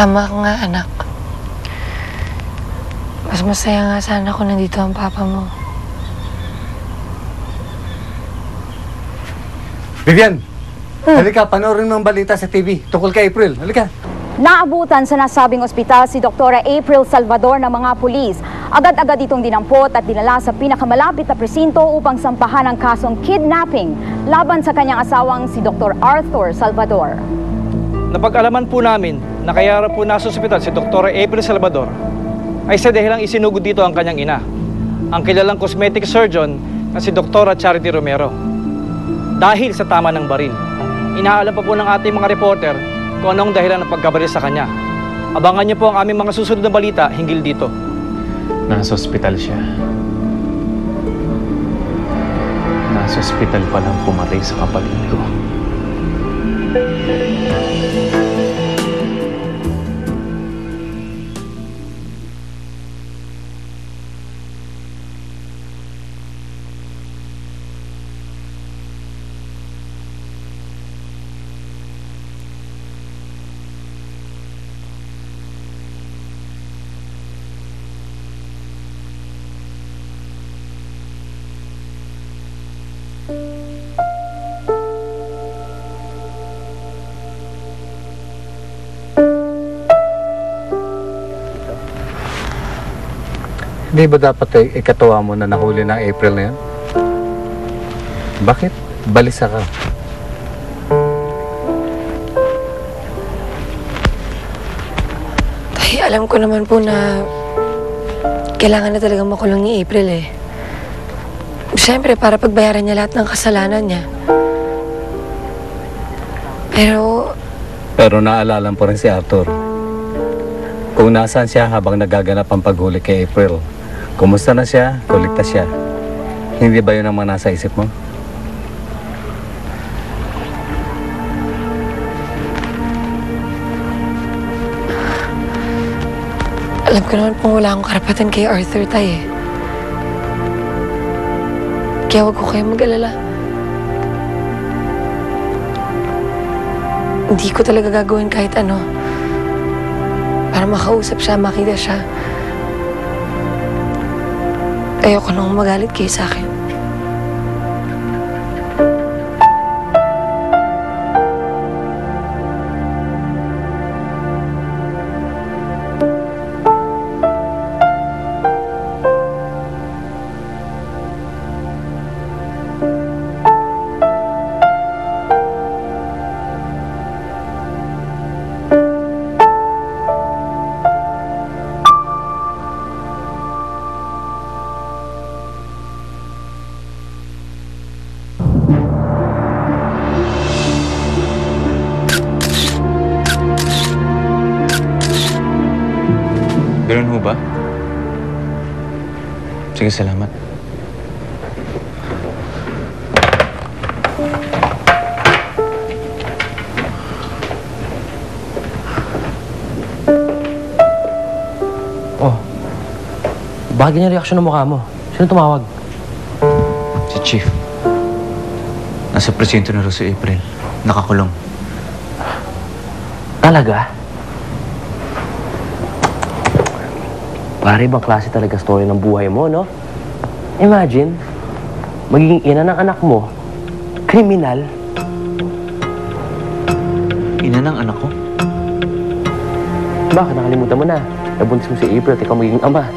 Tama ka nga, anak. Mas masaya nga sana kung nandito ang papa mo. Vivian! Halika, panoorin mo ang balita sa TV tungkol kay April. Halika. Naabutan sa nasabing ospital si Dr. April Salvador ng mga pulis. Agad-agad itong dinampot at dinala sa pinakamalapit na presinto upang sampahan ang kasong kidnapping laban sa kanyang asawang si Dr. Arthur Salvador. Napag-alaman po namin na kaya po nasa ospital si Dr. April Salvador ay sa dahilang isinugod dito ang kanyang ina, ang kilalang cosmetic surgeon na si Dr. Charity Romero. Dahil sa tama ng baril, inaalam pa po ng ating mga reporter kung anong dahilan ng pagkabaril sa kanya. Abangan niyo po ang aming mga susunod na balita hinggil dito. Nasa ospital siya. Nasa ospital pa lang pumatay sa kapatid ko. Hindi ba dapat ikatuwa mo na nahuli ng April na yan? Bakit? Balisa ka. Tay, alam ko naman po na kailangan na talagang makulong ni April eh. Siyempre, para pagbayaran niya lahat ng kasalanan niya. Pero naalala po rin si Arthur. Kung nasaan siya habang nagaganap ang paghuli kay April. Kumusta na siya? Kuligtas siya. Hindi ba yun ang mga nasa isip mo? Alam ko naman pong wala akong karapatan kay Arthur, tay eh. Kaya huwag ko kayo mag-alala. Hindi ko talaga gagawin kahit ano para makausap siya, makita siya. Ayoko nang magalit kayo sa akin. Ganun ho ba? Sige, salamat. Oh, bakit ganyan reaksyon ng mukha mo? Sino tumawag? Si Chief. Nasa presinto na rin si April. Nakakulong. Talaga? Pare, ibang klase talaga story ng buhay mo, no? Imagine, magiging ina ng anak mo, kriminal. Ina ng anak ko? Bakit nakalimutan mo na? Nabuntis mo si April at ikaw magiging ama.